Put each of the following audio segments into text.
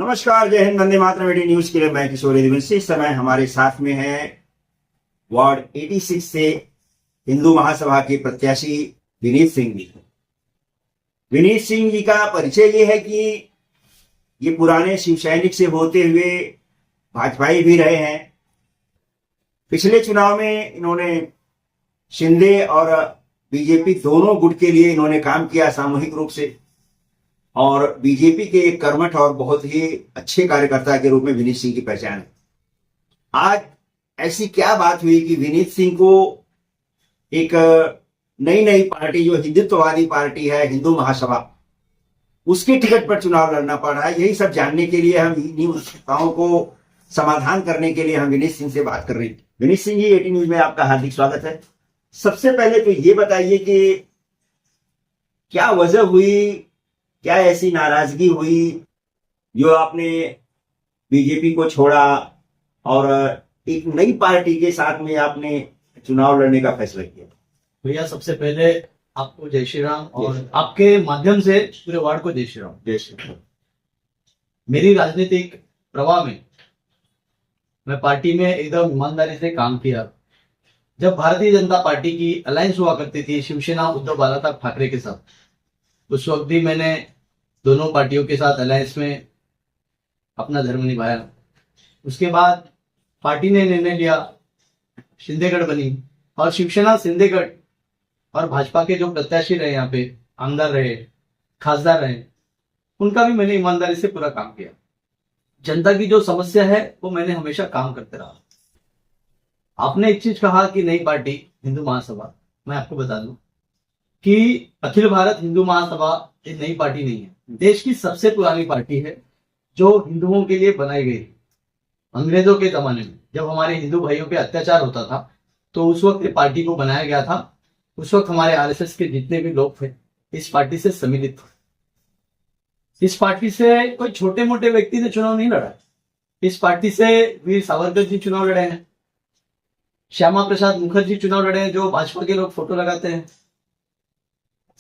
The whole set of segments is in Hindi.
नमस्कार, जय हिंद, वंदे मातरम। 18 न्यूज के लिए मैं किशोर रघुवंशी। इस समय हमारे साथ में है वार्ड 86 से हिंदू महासभा के प्रत्याशी विनीत सिंह जी। विनीत सिंह जी का परिचय ये है कि ये पुराने शिव सैनिक से होते हुए भाजपाई भी रहे हैं। पिछले चुनाव में इन्होंने शिंदे और बीजेपी दोनों गुट के लिए इन्होंने काम किया सामूहिक रूप से, और बीजेपी के एक कर्मठ और बहुत ही अच्छे कार्यकर्ता के रूप में विनीत सिंह की पहचान है। आज ऐसी क्या बात हुई कि विनीत सिंह को एक नई पार्टी, जो हिंदुत्ववादी पार्टी है हिंदू महासभा, उसके टिकट पर चुनाव लड़ना पड़ रहा है। यही सब जानने के लिए हम इन्हीं उत्सुकताओं को समाधान करने के लिए हम विनीत सिंह से बात कर रहे हैं। विनीत सिंह जी, 18 न्यूज में आपका हार्दिक स्वागत है। सबसे पहले तो ये बताइए कि क्या वजह हुई, क्या ऐसी नाराजगी हुई जो आपने बीजेपी को छोड़ा और एक नई पार्टी के साथ में आपने चुनाव लड़ने का फैसला किया? भैया, सबसे पहले आपको जय श्री राम और आपके माध्यम से पूरे वार्ड को जय श्री राम। जय श्री राम। मेरी राजनीतिक प्रवाह में मैं पार्टी में एकदम ईमानदारी से काम किया। जब भारतीय जनता पार्टी की अलायंस हुआ करती थी शिवसेना उद्धव बालासाहेब ठाकरे के साथ, उस वक्त भी मैंने दोनों पार्टियों के साथ अलायंस में अपना धर्म निभाया। उसके बाद पार्टी ने निर्णय लिया, शिंदेगढ़ बनी, और शिवसेना शिंदेगढ़ और भाजपा के जो प्रत्याशी रहे, यहाँ पे आमदार रहे, खासदार रहे, उनका भी मैंने ईमानदारी से पूरा काम किया। जनता की जो समस्या है वो मैंने हमेशा काम करते रहा। आपने एक चीज कहा कि नई पार्टी हिंदू महासभा, मैं आपको बता दूं कि अखिल भारत हिंदू महासभा एक नई पार्टी नहीं है, देश की सबसे पुरानी पार्टी है जो हिंदुओं के लिए बनाई गई। अंग्रेजों के जमाने में जब हमारे हिंदू भाइयों पे अत्याचार होता था तो उस वक्त ये पार्टी को बनाया गया था। उस वक्त हमारे आरएसएस के जितने भी लोग थे इस पार्टी से सम्मिलित थे। इस पार्टी से कोई छोटे मोटे व्यक्ति ने चुनाव नहीं लड़ा। इस पार्टी से वीर सावरकर जी चुनाव लड़े हैं, श्यामा प्रसाद मुखर्जी चुनाव लड़े हैं, जो भाजपा के लोग फोटो लगाते हैं।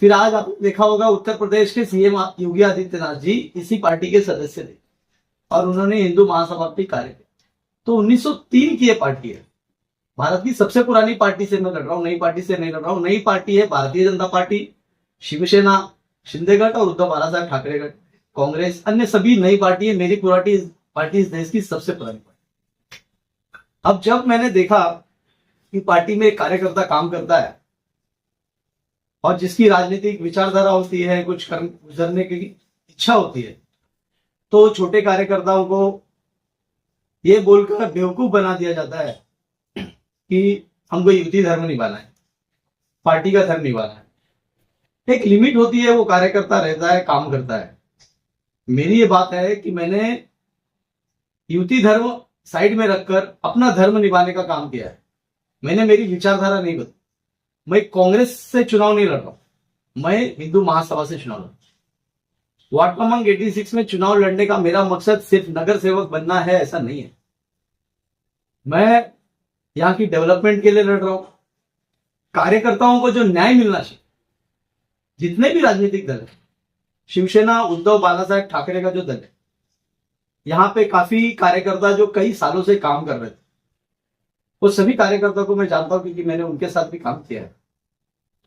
फिर आज आपने देखा होगा उत्तर प्रदेश के सीएम योगी आदित्यनाथ जी इसी पार्टी के सदस्य थे और उन्होंने हिंदू महासभा पे कार्य किया। तो 1903 की ये पार्टी है, भारत की सबसे पुरानी पार्टी से मैं लड़ रहा हूँ, नई पार्टी से नहीं लड़ रहा हूँ। नई पार्टी है भारतीय जनता पार्टी, शिवसेना शिंदेगढ़ और उद्धव बालासाहेब ठाकरेगढ़, कांग्रेस, अन्य सभी नई पार्टी है। मेरी पार्टी इस देश की सबसे पुरानी पार्टी। अब जब मैंने देखा कि पार्टी में एक कार्यकर्ता काम करता है और जिसकी राजनीतिक विचारधारा होती है, कुछ कर्म गुजरने की इच्छा होती है, तो छोटे कार्यकर्ताओं को ये बोलकर बेवकूफ बना दिया जाता है कि हमको युति धर्म निभाना है, पार्टी का धर्म निभाना है। एक लिमिट होती है, वो कार्यकर्ता रहता है, काम करता है। मेरी ये बात है कि मैंने युति धर्म साइड में रखकर अपना धर्म निभाने का काम किया है। मैंने मेरी विचारधारा नहीं बदली। मैं कांग्रेस से चुनाव नहीं लड़ रहा हूं, मैं हिंदू महासभा से चुनाव लड़ रहा हूं। वार्ड क्रमांक 86 में चुनाव लड़ने का मेरा मकसद सिर्फ नगर सेवक बनना है, ऐसा नहीं है। मैं यहां की डेवलपमेंट के लिए लड़ रहा हूं। कार्यकर्ताओं को जो न्याय मिलना चाहिए, जितने भी राजनीतिक दल है, शिवसेना उद्धव बालासाहेब ठाकरे का जो दल है, यहां पे काफी कार्यकर्ता जो कई सालों से काम कर रहे थे, वो सभी कार्यकर्ता को मैं जानता हूं क्योंकि मैंने उनके साथ भी काम किया है।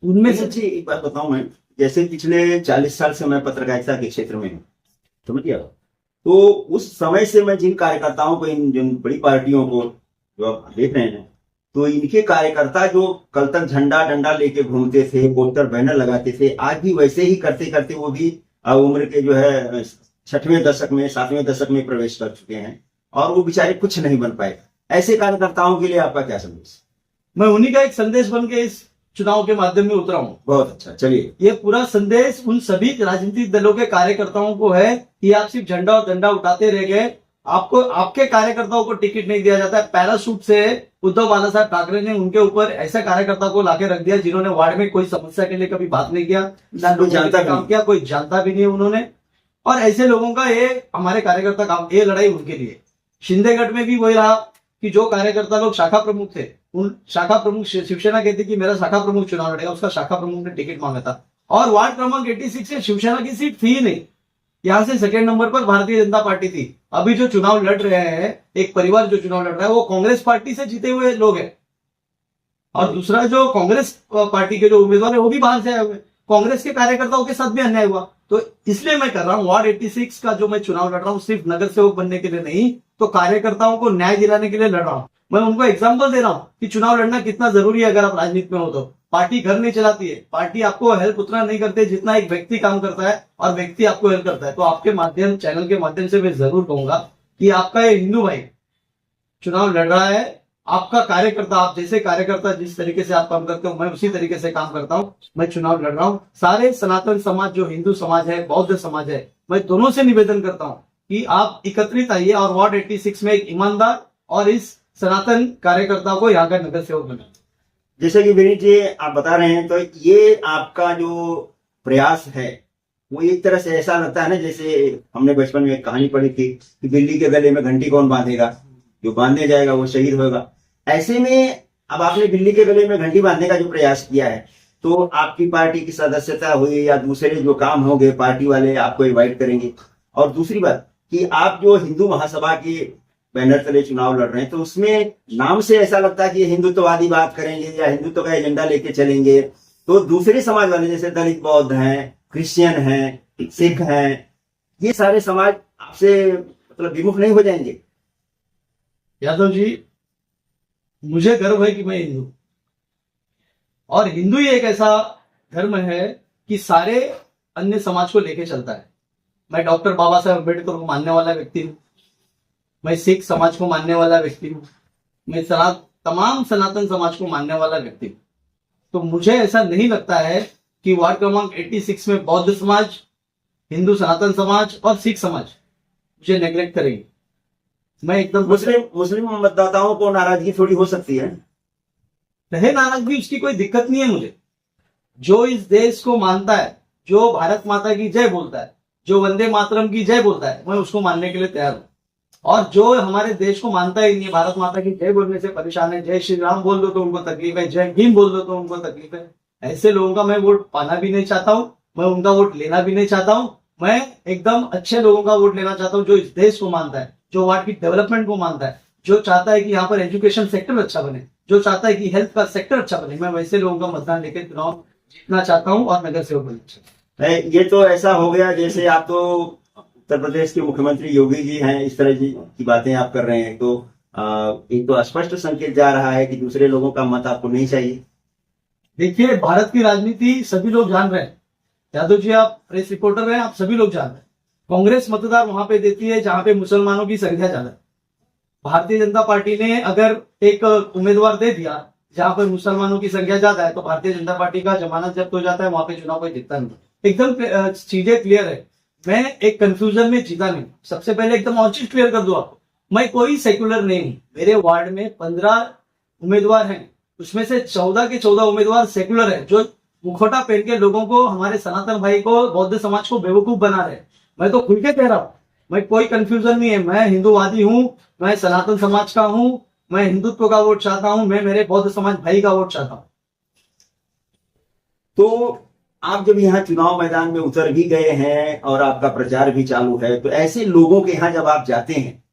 उनमें से एक बात बताऊं, मैं जैसे पिछले 40 साल से मैं पत्रकारिता के क्षेत्र में हूँ, समझ गया। तो उस समय से मैं जिन कार्यकर्ताओं को, इन जिन बड़ी पार्टियों को जो आप देख रहे हैं, तो इनके कार्यकर्ता जो कल तक झंडा डंडा लेके घूमते थे, पोस्टर बैनर लगाते थे, आज भी वैसे ही करते करते वो भी उम्र के जो है 6वें दशक में 7वें दशक में प्रवेश कर चुके हैं और वो बेचारे कुछ नहीं बन पाए। ऐसे कार्यकर्ताओं के लिए आपका क्या संदेश? मैं उन्हीं का एक संदेश बन के इस चुनाव के माध्यम में उतरा हूं। बहुत अच्छा, चलिए। ये पूरा संदेश उन सभी राजनीतिक दलों के कार्यकर्ताओं को है कि आप सिर्फ झंडा और डंडा उठाते रह गए, आपको आपके कार्यकर्ताओं को टिकट नहीं दिया जाता है। पैराशूट से उद्धव बालासाहेब ठाकरे ने उनके ऊपर ऐसे कार्यकर्ता को लाके रख दिया जिन्होंने वार्ड में कोई समस्या के लिए कभी बात नहीं किया, ना लोगों का काम किया, कोई जानता भी नहीं उन्होंने। और ऐसे लोगों का ये हमारे कार्यकर्ता काम, ये लड़ाई उनके लिए। शिंदेगढ़ में भी वही रहा कि जो कार्यकर्ता लोग शाखा प्रमुख थे, उन शाखा प्रमुख, शिवसेना कहती कि मेरा शाखा प्रमुख चुनाव लड़ेगा, उसका शाखा प्रमुख ने टिकट मांगा था। और वार्ड क्रमांक 86 से शिवसेना की सीट थी ही नहीं, यहाँ से सेकंड नंबर पर भारतीय जनता पार्टी थी। अभी जो चुनाव लड़ रहे हैं, एक परिवार जो चुनाव लड़ रहा है वो कांग्रेस पार्टी से जीते हुए लोग हैं, और दूसरा जो कांग्रेस पार्टी के जो उम्मीदवार है वो भी बाहर से आए हुए। कांग्रेस के कार्यकर्ताओं के साथ भी अन्याय हुआ। तो इसलिए मैं कर रहा हूँ वार्ड 86 का जो मैं चुनाव लड़ रहा हूँ, सिर्फ नगर सेवक बनने के लिए नहीं, तो कार्यकर्ताओं को न्याय दिलाने के लिए लड़ रहा हूँ। मैं उनको एग्जाम्पल दे रहा हूँ कि चुनाव लड़ना कितना जरूरी है। अगर आप राजनीति में हो तो पार्टी घर नहीं चलाती है, पार्टी आपको हेल्प उतना नहीं करते जितना एक व्यक्ति काम करता है, और व्यक्ति आपको हेल्प करता है। तो आपके माध्यम, चैनल के माध्यम से मैं जरूर कहूंगा कि आपका ये हिंदू भाई चुनाव लड़ रहा है, आपका कार्यकर्ता, आप जैसे कार्यकर्ता जिस तरीके से आप काम करते हो, मैं उसी तरीके से काम करता हूं। मैं चुनाव लड़ रहा हूं। सारे सनातन समाज, जो हिंदू समाज है, बौद्ध समाज है, मैं दोनों से निवेदन करता हूं कि आप एकत्रित आइए और वार्ड 86 में एक ईमानदार और इस सनातन कार्यकर्ता को यहाँ का नगर सेवक बनाए। जैसे कि विनीत जी आप बता रहे हैं, तो ये आपका जो प्रयास है वो एक तरह से ऐसा लगता है ना, जैसे हमने बचपन में एक कहानी पढ़ी थी कि बिल्ली के गले में घंटी कौन बांधेगा, जो बांधने जाएगा वो शहीद होगा। ऐसे में अब आपने बिल्ली के गले में घंटी बांधने का जो प्रयास किया है, तो आपकी पार्टी की सदस्यता हुई या दूसरे जो काम होंगे पार्टी वाले आपको इनवाइट करेंगे। और दूसरी बात कि आप जो हिंदू महासभा के बैनर तले चुनाव लड़ रहे हैं, तो उसमें नाम से ऐसा लगता है कि हिंदुत्ववादी बात करेंगे या हिंदुत्व का एजेंडा लेके चलेंगे। तो दूसरे समाज वाले जैसे दलित, बौद्ध हैं, क्रिश्चियन हैं, सिख हैं, ये सारे समाज आपसे मतलब विमुख नहीं हो जाएंगे? यादव जी, मुझे गर्व है कि मैं हिंदू, और हिंदू ही एक ऐसा धर्म है कि सारे अन्य समाज को लेके चलता है। मैं डॉक्टर बाबा साहब अम्बेडकर को मानने वाला व्यक्ति हूँ, मैं सिख समाज को मानने वाला व्यक्ति हूँ, मैं तमाम सनातन समाज को मानने वाला व्यक्ति हूँ। तो मुझे ऐसा नहीं लगता है कि वार्ड क्रमांक 86 में बौद्ध समाज, हिंदू सनातन समाज और सिख समाज मुझे नेग्लेक्ट करेंगे। मैं एकदम मुस्लिम मतदाताओं को नाराजगी थोड़ी हो सकती है, रहे नाराजगी, उसकी कोई दिक्कत नहीं है मुझे। जो इस देश को मानता है, जो भारत माता की जय बोलता है, जो वंदे मातरम की जय बोलता है, मैं उसको मानने के लिए तैयार हूं। और जो हमारे देश को मानता ही नहीं है, भारत माता की जय बोलने से परेशान है, जय श्री राम बोल दो तो उनको तकलीफ है, जय भीम बोल दो तो उनको तकलीफ है, ऐसे लोगों का मैं वोट पाना भी नहीं चाहता हूं, मैं उनका वोट लेना भी नहीं चाहता हूं। मैं एकदम अच्छे लोगों का वोट लेना चाहता हूं, जो इस देश को मानता है, जो वार्ड की डेवलपमेंट को मानता है, जो चाहता है कि यहाँ पर एजुकेशन सेक्टर अच्छा बने, जो चाहता है कि हेल्थ का सेक्टर अच्छा बने। मैं वैसे लोगों का मतदान लेकर चुनाव जीतना चाहता हूँ और नगर सेवक बनना चाहता हूँ। ये तो ऐसा हो गया जैसे आप तो उत्तर प्रदेश के मुख्यमंत्री योगी जी हैं, इस तरह की बातें आप कर रहे हैं, तो एक तो स्पष्ट संकेत जा रहा है कि दूसरे लोगों का मत आपको नहीं चाहिए। देखिए, भारत की राजनीति सभी लोग जान रहे हैं। यादव जी, आप प्रेस रिपोर्टर हैं, आप सभी लोग जान रहे हैं। कांग्रेस मतदार वहां पे देती है जहां पे मुसलमानों की संख्या ज्यादा है। भारतीय जनता पार्टी ने अगर एक उम्मीदवार दे दिया जहां पर मुसलमानों की संख्या ज्यादा है, तो भारतीय जनता पार्टी का जमानत जब्त हो जाता है, वहां पे चुनाव कोई जीतता नहीं। एकदम चीजें क्लियर है। मैं एक कंफ्यूजन में जीता नहीं। सबसे पहले एकदम और चीज क्लियर कर दूं आपको, मैं कोई सेक्युलर नहीं हूं। मेरे वार्ड में 15 उम्मीदवार हैं, उसमें से 14 के 14 उम्मीदवार सेक्युलर है, जो मुखौटा पहन के लोगों को, हमारे सनातन भाई को, बौद्ध समाज को बेवकूफ बना रहे। मैं तो खुल के कह रहा हूं, मैं कोई कंफ्यूजन नहीं है। मैं हिंदूवादी हूं, मैं सनातन समाज का हूं, मैं हिंदुत्व का वोट चाहता हूं, मैं मेरे बौद्ध समाज भाई का वोट चाहता हूं। तो आप जब यहाँ चुनाव मैदान में उतर भी गए हैं और आपका प्रचार भी चालू है, तो ऐसे लोगों के यहाँ जब आप जाते हैं,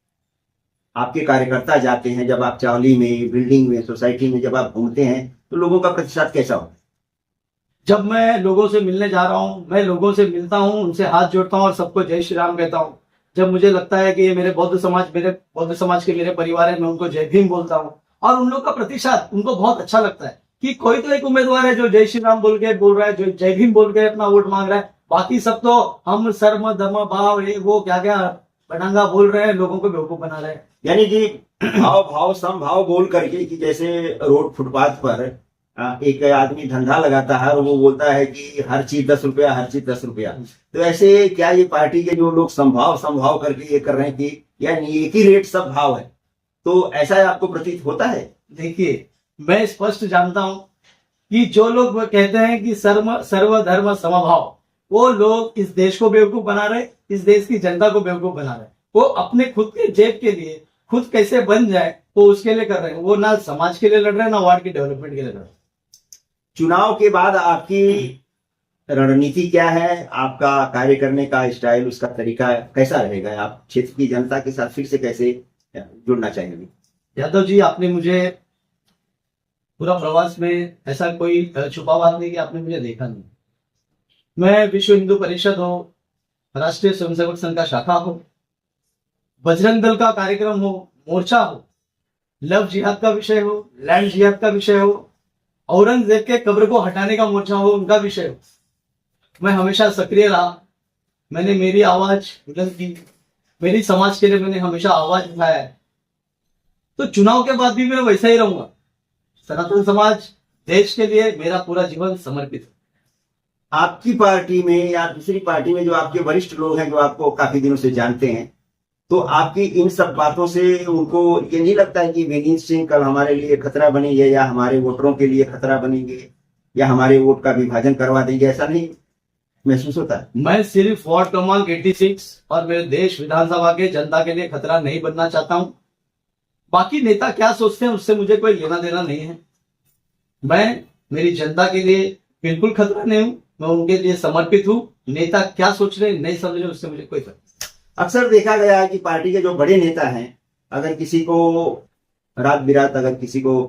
आपके कार्यकर्ता जाते हैं, जब आप चावली में, बिल्डिंग में, सोसाइटी में जब आप घूमते हैं, तो लोगों का प्रतिशत कैसा होता है? जब मैं लोगों से मिलने जा रहा हूं, मैं लोगों से मिलता हूं, उनसे हाथ जोड़ता हूं और सबको जय श्री राम कहता हूं। जब मुझे लगता है कि ये मेरे बौद्ध समाज के मेरे परिवार है, मैं उनको जय भीम बोलता हूं। और उन लोग का प्रतिशत उनको बहुत अच्छा लगता है कि कोई तो एक उम्मीदवार है जो जय श्री राम बोल रहा है, जो जय भीम बोल के अपना वोट मांग रहा है। बाकी सब तो हम सर्व धर्म भाव, ये वो क्या क्या बड़ंगा बोल रहे हैं, लोगों को बेवकूफ बना रहे हैं। यानी कि भाव समभाव बोल करके, कि जैसे रोड फुटपाथ पर एक आदमी धंधा लगाता है और वो बोलता है कि हर चीज 10 रुपया, हर चीज 10 रुपया। तो ऐसे क्या ये पार्टी के जो लोग समभाव करके ये कर रहे हैं कि यानी एक ही रेट सब भाव है, तो ऐसा आपको प्रतीत होता है? देखिए, मैं स्पष्ट जानता हूं कि जो लोग कहते हैं कि सर्वधर्म समभाव, वो लोग इस देश को बेवकूफ बना रहे, इस देश की जनता को बेवकूफ बना रहे। वो अपने खुद के जेब के लिए, खुद कैसे बन जाए तो उसके लिए कर रहे हैं। वो ना समाज के लिए लड़ रहे हैं, ना वार्ड की डेवलपमेंट के लिए लड़ रहे हैं। चुनाव के बाद आपकी रणनीति क्या है, आपका कार्य करने का स्टाइल, उसका तरीका कैसा रहेगा? आप क्षेत्र की जनता के साथ फिर से कैसे जुड़ना चाहेंगे? यादव जी, आपने मुझे पूरा प्रवास में ऐसा कोई छुपा बात नहीं कि आपने मुझे देखा नहीं। मैं विश्व हिंदू परिषद हो, राष्ट्रीय स्वयंसेवक संघ का शाखा हो, बजरंग दल का कार्यक्रम हो, मोर्चा हो, लव जिहाद का विषय हो, लैंड जिहाद का विषय हो, औरंगजेब के कब्र को हटाने का मोर्चा हो, उनका विषय हो, मैं हमेशा सक्रिय रहा। मैंने मेरी आवाज बुलंद की, मेरी समाज के लिए मैंने हमेशा आवाज उठाया है। तो चुनाव के बाद भी मैं वैसा ही रहूंगा। सनातन समाज, देश के लिए मेरा पूरा जीवन समर्पित है। आपकी पार्टी में या दूसरी पार्टी में जो आपके वरिष्ठ लोग हैं, जो आपको काफी दिनों से जानते हैं, तो आपकी इन सब बातों से उनको ये नहीं लगता है कि विनीत सिंह कल हमारे लिए खतरा बनेंगे, या हमारे वोटरों के लिए खतरा बनेंगे, या हमारे वोट का विभाजन करवा देंगे? ऐसा नहीं महसूस होता है? मैं सिर्फ वार्ड क्रमांक 86 और मेरे देश विधानसभा के जनता के लिए खतरा नहीं बनना चाहता हूं। बाकी नेता क्या सोचते हैं उससे मुझे कोई लेना देना नहीं है। मैं मेरी जनता के लिए बिल्कुल खतरा नहीं हूं, मैं उनके लिए समर्पित हूं। नेता क्या सोच रहे नहीं समझ रहे उससे मुझे कोई फर्क। अक्सर देखा गया है कि पार्टी के जो बड़े नेता हैं, अगर किसी को रात बिरात अगर किसी को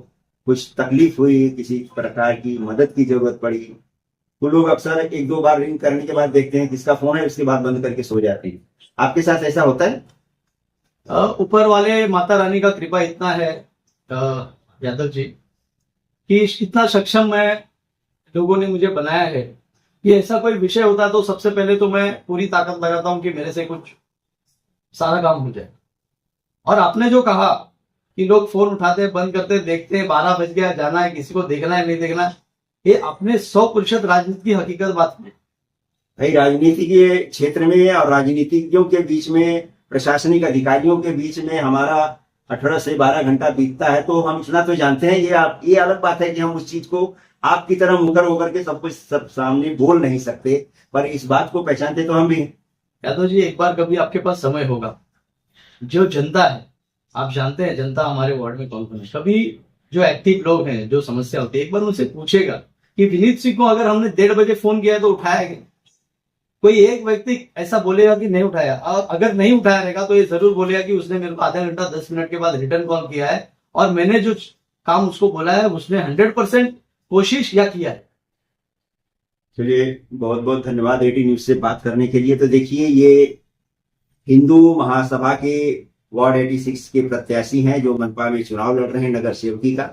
कुछ तकलीफ हुई, किसी प्रकार की मदद की जरूरत पड़ी, तो लोग अक्सर एक दो बार रिंग करने के बाद देखते हैं किसका फोन है, उसके बाद बंद करके सो जाते हैं। आपके साथ ऐसा होता है? ऊपर वाले माता रानी का कृपा इतना है यादव जी कि इतना सक्षम मैं लोगों ने मुझे बनाया है कि ऐसा कोई विषय होता है तो सबसे पहले तो मैं पूरी ताकत लगाता हूं कि मेरे से कुछ सारा काम हो जाए। और आपने जो कहा कि लोग फोन उठाते हैं, बंद करते हैं, देखते हैं 12 बज गया, जाना है, किसी को देखना है नहीं देखना है, ये अपने 100% राजनीति की हकीकत बात है। भाई, राजनीति के क्षेत्र में और राजनीतिज्ञों के बीच में, प्रशासनिक अधिकारियों के बीच में हमारा 18 से 12 घंटा बीतता है, तो हम इतना तो जानते हैं। ये अलग बात है कि हम उस चीज को आपकी तरह मुकर होकर के सब कुछ सब सामने बोल नहीं सकते, पर इस बात को पहचानते तो हम भी। यादव जी, एक बार कभी आपके पास समय होगा, जो जनता है, आप जानते हैं जनता हमारे वार्ड में कौन कौन है, कभी जो एक्टिव लोग हैं, जो समस्या होती है, एक बार उनसे पूछेगा कि विनीत सिंह को अगर हमने 1:30 बजे फोन किया है तो उठाया गया? कोई एक व्यक्ति ऐसा बोलेगा कि नहीं उठाया, और अगर नहीं उठाया रहेगा तो ये जरूर बोलेगा कि उसने मेरे को आधा घंटा 10 मिनट के बाद रिटर्न कॉल किया है और मैंने जो काम उसको बोला है उसने 100% कोशिश या किया है। चलिए, बहुत बहुत धन्यवाद एटी न्यूज से बात करने के लिए। तो देखिए, ये हिंदू महासभा के वार्ड 86 के प्रत्याशी हैं जो मनपा में चुनाव लड़ रहे हैं, नगर सेवकी का।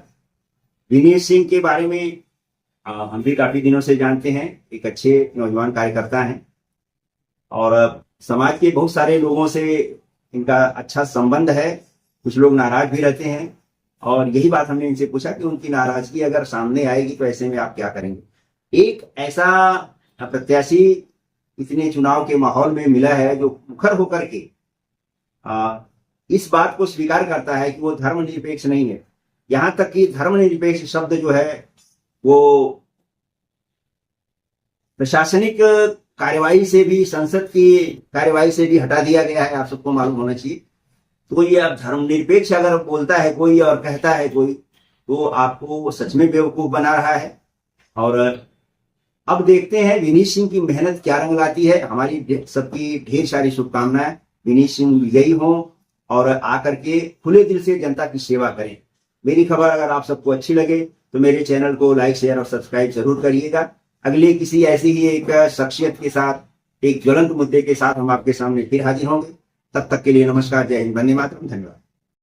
विनीत सिंह के बारे में हम भी काफी दिनों से जानते हैं, एक अच्छे नौजवान कार्यकर्ता हैं और समाज के बहुत सारे लोगों से इनका अच्छा संबंध है। कुछ लोग नाराज भी रहते हैं और यही बात हमने इनसे पूछा कि उनकी नाराजगी अगर सामने आएगी तो ऐसे में आप क्या करेंगे। एक ऐसा प्रत्याशी इतने चुनाव के माहौल में मिला है जो मुखर होकर के इस बात को स्वीकार करता है कि वो धर्मनिरपेक्ष नहीं है। यहां तक कि धर्मनिरपेक्ष शब्द जो है वो प्रशासनिक कार्यवाही से भी, संसद की कार्यवाही से भी हटा दिया गया है, आप सबको मालूम होना चाहिए। तो ये अब धर्मनिरपेक्ष अगर बोलता है कोई और कहता है कोई, तो आपको सच में बेवकूफ बना रहा है। और अब देखते हैं विनीत सिंह की मेहनत क्या रंग लाती है। हमारी सबकी ढेर सारी शुभकामनाएं विनीत सिंह विजयी हों और आकर के खुले दिल से जनता की सेवा करें। मेरी खबर अगर आप सबको अच्छी लगे तो मेरे चैनल को लाइक, शेयर और सब्सक्राइब जरूर करिएगा। अगले किसी ऐसी ही एक शख्सियत के साथ, एक ज्वलंत मुद्दे के साथ हम आपके सामने फिर हाजिर होंगे। तब तक के लिए नमस्कार, जय हिंद, वंदे मातरम, धन्यवाद।